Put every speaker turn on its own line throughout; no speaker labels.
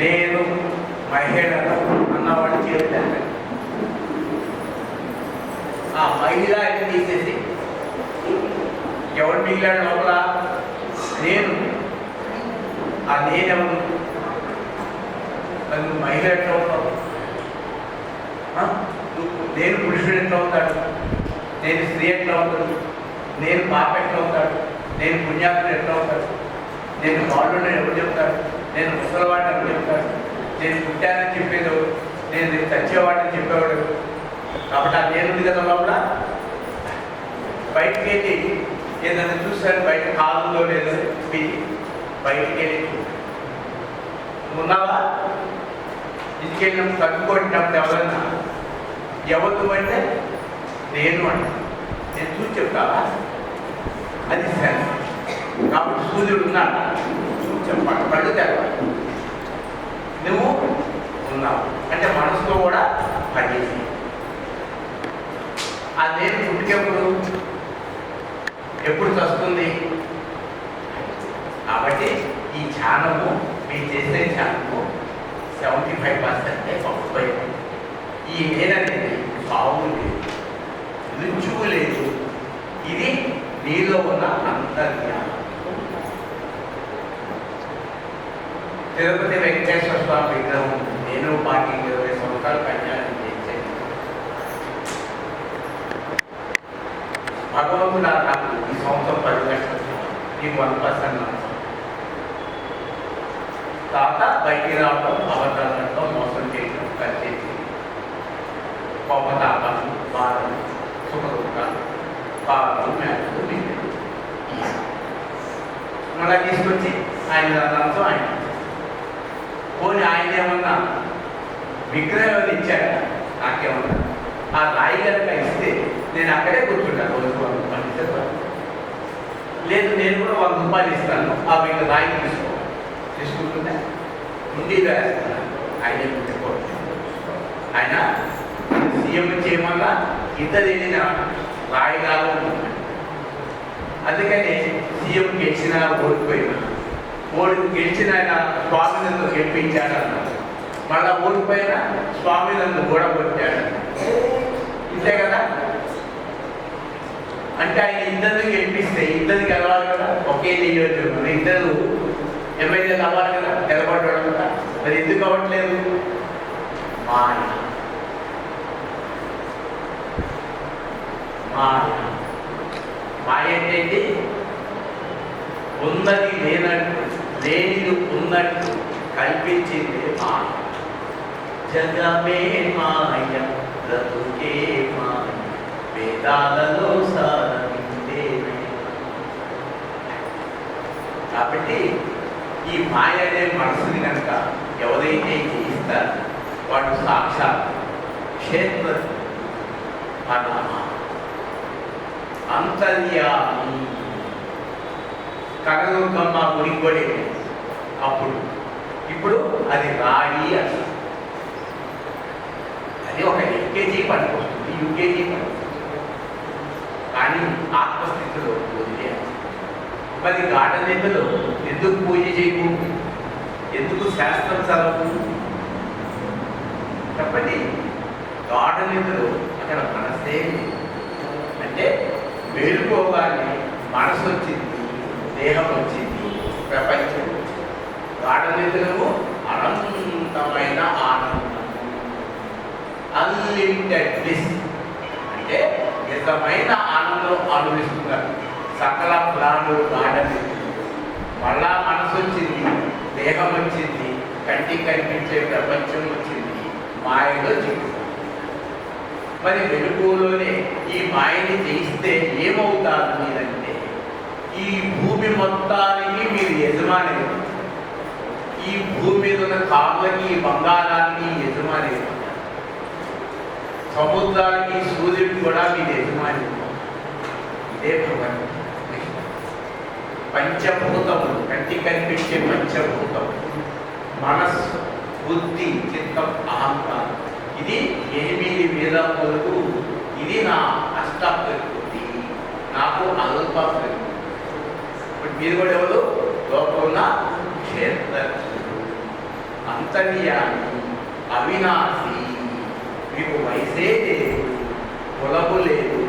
నేను మహిళను అన్నవాడు చేస్తాను. ఆ మహిళ అని తీసేసి ఎవరు మిగిలాడు లోపల? నేను. ఆ నేనెవరు? అది మహిళ ఎట్లా అవుతావు? నేను పురుషుడు ఎట్లా అవుతాడు? నేను స్త్రీ ఎట్లా అవుతాడు? నేను పాప ఎట్లా అవుతాడు? నేను పుణ్యాత్ముడు ఎట్లా అవుతాడు? నేను బాలుడు ఎవరు చెప్తాడు? నేను ముసలివాడిని ఎవరు చెప్తాడు? నేను పుట్టానని చెప్పేది, నేను చచ్చేవాడిని చెప్పేవాడు. కాబట్టి ఆ నేను కదా లోపల. బయటికి వెళ్ళి ఏదైనా చూస్తాను, బయట కాలంలో లేదు బయటికి వెళ్ళి ఉన్నావా? ఇంటికి వెళ్ళినప్పుడు కట్టుకొట్టినప్పుడు ఎవరన్నా ఎవరు అంటే నేను అంటే నేను చూసి చెప్తావా? అది సరే. కాబట్టి సూర్యుడు ఉన్నాడు, చూసి చెప్పాలి, కళ్ళు తెరవాలి. నువ్వు ఉన్నావు అంటే మనసులో కూడా పనిచేసి ఆ నేను పుట్టుకెప్పుడు ఎప్పుడు వస్తుంది? కాబట్టి ఈ ధ్యానము మీరు చేసే ధ్యానము 75% గొప్పపోయింది. ఈ నేననేది సాగు లేదు, రుచువు లేదు. ఇది నీలో ఉన్న అంతర్జ్ఞానం. తిరుపతి వెంకటేశ్వర స్వామి విగ్రహం నేను 20 సంవత్సరాలు కన్యాన్ని చేశాను. భగవంతుడు నాకు ఈ సంవత్సరం 10 లక్షలు నీకు 1% తర్వాత బయటికి రావడం, అవతారంతో మోసం చేయడం, కలిసేసి కోపతాపాలు, బాధలు, సుఖదుఖాలు, పాలు, మేడలు, నీళ్ళు మళ్ళీ తీసుకొచ్చి ఆయన దాంతో ఆయన పోనీ ఆయన ఏమన్నా విగ్రహం ఇచ్చాక నాకేమన్నా ఆ రాయి కనుక ఇస్తే నేను అక్కడే కూర్చుంటాను. రోజు 100 రూపాయలు ఇస్తే లేదు, నేను కూడా 100 రూపాయలు ఇస్తాను, ఆ రాయి తీసుకుంటుంటే ఉండి వేస్తున్నాను. ఆయన ఆయన సీఎం చేయమన్నా ఇద్దరు వెళ్ళిన రాయిలాగా ఉంటుంది. అందుకని సీఎం గెలిచినా ఓడిపోయినా, గెలిచిన ఆయన స్వామి నన్ను గెలిపించాడన్న, మళ్ళా ఓడిపోయినా స్వామి నన్ను కూడా కొట్టాడు. ఇంతే కదా. అంటే ఆయన ఇద్దరిని గెలిపిస్తే ఇద్దరికి గెలవాలి కదా, ఒకే నియోజకవర్గం ఇద్దరు ఎమ్మెల్యేలు అవ్వాలి కదా, నిలబడ్డాడు కదా. మరి ఎందుకు అవ్వట్లేదు? మాయ. మాయ ఏంటి? ఉన్నది లేనట్టు, లేనిది ఉన్నట్టు కల్పించింది మాయ. జగమే మాయ, బ్రతుకే మాయ, వేదాలలో సారమిందే. కాబట్టి ఈ మాయ అనే మనసుని కనుక ఎవరైతే జయిస్తారో వాడు సాక్షాత్ క్షేత్ర అంతర్యామి. కనదుర్గమ్మ గుడిపడి అప్పుడు, ఇప్పుడు అది రాయి అసలు. అది ఒక ఎల్కేజీ పనికొస్తుంది, యూకేజీ పనికొస్తుంది. కానీ ఆత్మస్థితిలో వదిలే. మరి గాఢనిధులు ఎందుకు పూజ చేయకు? ఎందుకు శాస్త్రం చదవకు? చెప్పండి. గాఢనిధులు అక్కడ మనసే అంటే మేలుకోగానే మనసు వచ్చింది, దేహం వచ్చింది, ప్రపంచం వచ్చింది. గాఢనిధులు అనంతమైన ఆనందం, అన్లిమిటెడ్ బ్లిస్. అంటే నిజమైన ఆనందం అనుభవిస్తున్నారు సకల ప్రాణులు. గాఢనిధులు మళ్ళా మనసు వచ్చింది, దేహం వచ్చింది, కంటికి కనిపించే ప్రపంచం వచ్చింది, మాయలో చిక్కు. మరి వెలుగులోనే ఈ మాయని జయిస్తే ఏమవుతారు మీరంటే, ఈ భూమి మొత్తానికి మీరు యజమాని. ఈ భూమి మీద ఉన్న కాళ్ళకి, బంగారానికి యజమాని. సముద్రానికి, సూర్యుడికి కూడా మీరు యజమాని. ఇదే భగవంతుడు. పంచభూతములు, కంటికి కనిపించే పంచభూతములు, మనస్సు, బుద్ధి, చిత్తం, అహంకారం. ఇది 8 వేదములకు. ఇది నా అష్ట ప్రకృతి, నాకు అల్ప ప్రకృతి. ఇప్పుడు మీరు కూడా ఎవరు? లోపల ఉన్న క్షేత్ర అంతర్యామి, అవినాశి, మీకు వయసే లేదు, కులము లేదు,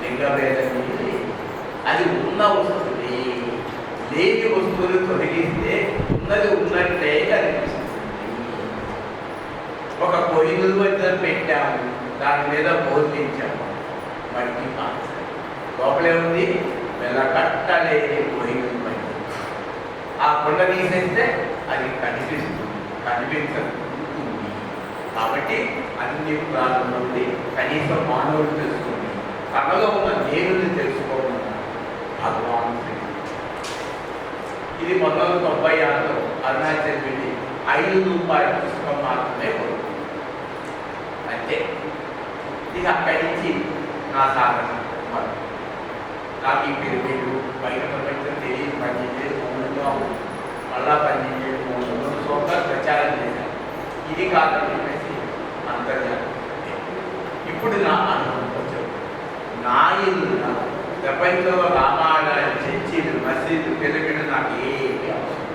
లింగభేదమే లేదు. అది ఉన్న వస్తువుని, లేని వస్తువులు తొలగిస్తే ఉన్నది ఉన్నట్లే కనిపిస్తుంది. ఒక కొయ్యలు వద్ద పెట్టాము, దాని మీద బోధించాము, మట్టి పాత్ర లోపలే ఉంది వెలకట్టలేని కొయ్యలు పై. ఆ కొండ తీసేస్తే అది కనిపిస్తుంది, కనిపించదు. కాబట్టి అన్ని ప్రాణుల నుండి కనీసం మానవుడు తెలుసుకుంది, తనలో ఉన్న దేవుని తెలుసుకోమన్నారు భగవాన్. ఇది 1996లో అరుణాచల్ వెళ్ళి 5 రూపాయల పుస్తకం మాత్రమే కొనుక్కుంది అంతే. ఇక అక్కడి నుంచి నా సాధన నాకు ఈ పిరమిడ్లు బయట ప్రపంచం తెలియదు, పనిచేసేది మౌనంగా ఉంది, మళ్ళా పనిచేసేది మౌనంలో సోకాలు ప్రచారం చేశాను. ఇది కాదని చెప్పేసి అంతర్జాతం. ఇప్పుడు నా అనుభవం వచ్చారు, నా ఇల్లు ప్రపంచంలో రామాలయాలు, చర్చిలు, మసీదు, పిరమిడ్లు నాకు ఏమి అవసరం.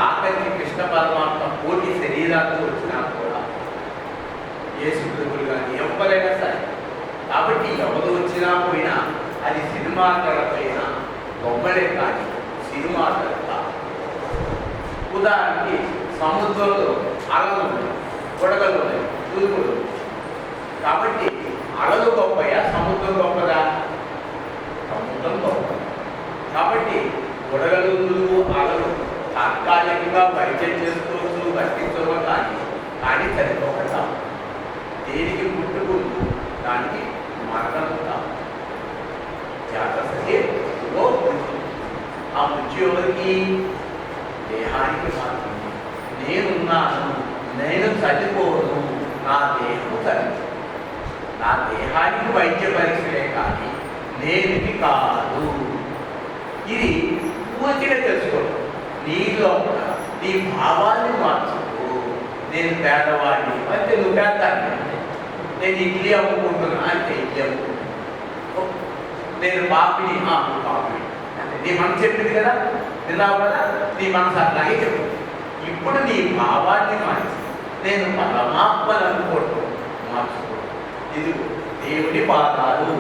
ఆఖరికి కృష్ణ పరమాత్మ కోటి శరీరాలతో వచ్చినా కూడా యేసు ప్రభువులు కానీ ఎవరైనా సరే. కాబట్టి ఎవరు వచ్చినా పోయినా అది సినిమా పైన బొమ్మలే కానీ సినిమా కాదు. ఉదాహరణకి సముద్రంలో అలలు ఉన్నాయి, బుడగలు ఉన్నాయి, తూర్పులు. కాబట్టి అలలు గొప్పయా, సముద్రం గొప్పదా? సముద్రం గొప్ప. కాబట్టి బుడగలు, తులుగు, అలలు తాత్కాలికంగా పరిచయం చేసుకోవచ్చు, వర్తించవు, కానీ సరిపోకుండా దేనికి పుట్టుకుంటూ దానికి మరణం కాదు. జాగ్రత్త. ఆ మృత్యు ఎవరికి? దేహానికి మాత్రమే. నేనున్నాను, నేను చనిపోను, నా దేహం చనిపో. నా దేహానికి వైద్య పరీక్షలే కానీ నేనుకి కాదు. ఇది పూర్తిగా తెలుసుకోవడం. నీలో నీ భావాన్ని మార్చుకో. నేను పేదవాడిని అంటే నువ్వు పేదాన్ని, నేను ఇడ్లీ అమ్ముకుంటున్నా అంటే ఇడ్లీ అమ్ముకుంటున్నా. నేను పాపిని, నువ్వు పాపిని అంటే నీ మనసు చెప్పింది కదా, విన్నావు కదా, నీ మనసు అట్లాగే చెప్పు. ఇప్పుడు నీ భావాన్ని మార్చి నేను పరమాత్మను అనుకోవటం మార్చుకో. ఇది దేవుడి పాదాలు.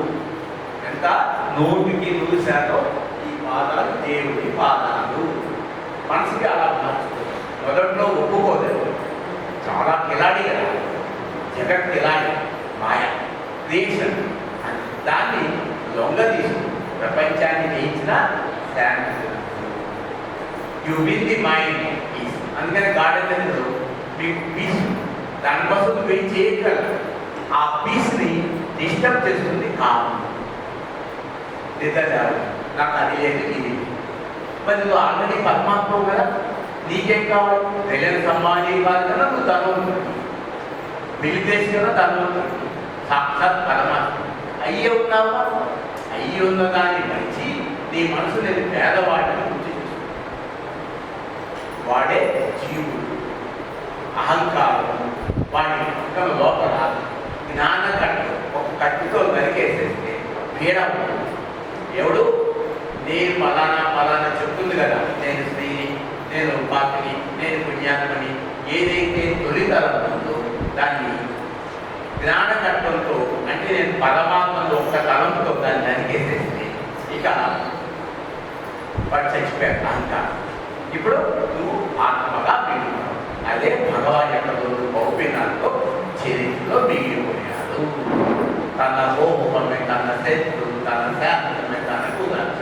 ఎంత 100% ఈ పాదాలు దేవుడి పాదాలు. మనసుకి అలా మార్చుకో. మొదట్లో ఒప్పుకోలేదు, చాలా కిలాడి కదా, జగత్ కిలాడి, మాయ, క్రియేషన్. దాన్ని దొంగ తీసుకు ప్రపంచాన్ని జయించిన శాంతి. You win the mind peace. అందుకని గార్డెన్లో మీకు పీస్, దానికోసం నువ్వు ఏం చేయగలరు. ఆ పీస్ని డిస్టర్బ్ చేస్తుంది కాదు. నిద్ర నాకు అది లేదు, ఇది. మరి నువ్వు ఆల్రెడీ పరమాత్మ కదా, నీకేం కావాలి? తెలియని సంబాధి కాదు కదా, నువ్వు ధనవంతుడు. బిలిపేసి కదా ధనవంతుడు, సాక్షాత్ పరమాత్మ అయ్యే ఉన్నావా? అయ్యి ఉన్న దాన్ని మంచి నీ మనసు నేను పేదవాడిని గుర్తు చేసుకో. వాడే జీవుడు. అహంకారం వాడి పక్కన లోపల జ్ఞాన కట్టు ఒక కట్టుతో నరికేసేస్తే పీడ ఉంటుంది. ఎవడు నేను ఫలానా చెప్తుంది కదా, నేను స్త్రీని, నేను పాపిని, నేను పుణ్యాత్మని, ఏదైతే తొలితరం ఉందో దాన్ని జ్ఞానకట్టంతో, అంటే నేను పరమాత్మలో ఒక్క తలంతో దాన్ని నరికేసేస్తే ఇక వాడు చచ్చిపోయాడు అహంకారం. ఇప్పుడు నువ్వు ఆత్మగా మిగిలినావు. అదే భగవాన్ యొక్క పౌపినాలతో చరిత్రలో మిగిలిపోయాడు. తన కోపమే, తన శత్రు, తన శాంతమే, తన కుదర్శ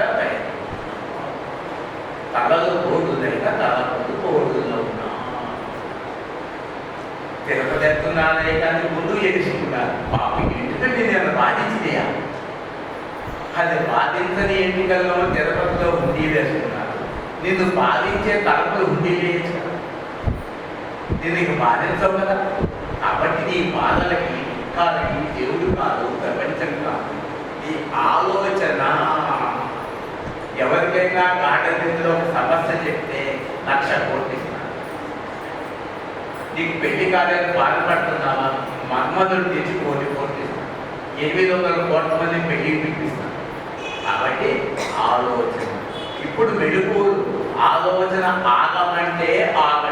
తలలు కోడు లేక తల కోడులో ఉన్నా. తిరుపతి ఎత్తున్నానే కానీ ముందు ఎదుర్కొంటారు. పాపి ఎందుకంటే నేను బాధించినయా? అది బాధించని ఎన్నికల్లో తిరుపతిలో హుండీ వేసుకున్నారు. నిన్ను బాధించే తలపులు హుండీ వేయచ్చు కదా, నిన్ను బాధించవు కదా. కాబట్టి నీ బాధలకి, దుఃఖాలకి దేవుడు కాదు, ప్రపంచం కాదు, ఈ ఆలోచన. ఎవరికైనా గాఢనిద్రలో ఒక సమస్య చెప్తే 1,00,000 కోట్లు ఇస్తాను. నీకు పెళ్లి కాలేదని బాధపడుతున్నావా? మన్మధుడు తెచ్చి 1,00,00,000 కోట్లు ఇస్తాను. 800 కోట్ల మంది పెళ్లి పిలిపిస్తాను. కాబట్టి ఆలోచన. ఇప్పుడు మెలుగు ఆలోచన ఆగమంటే ఆగ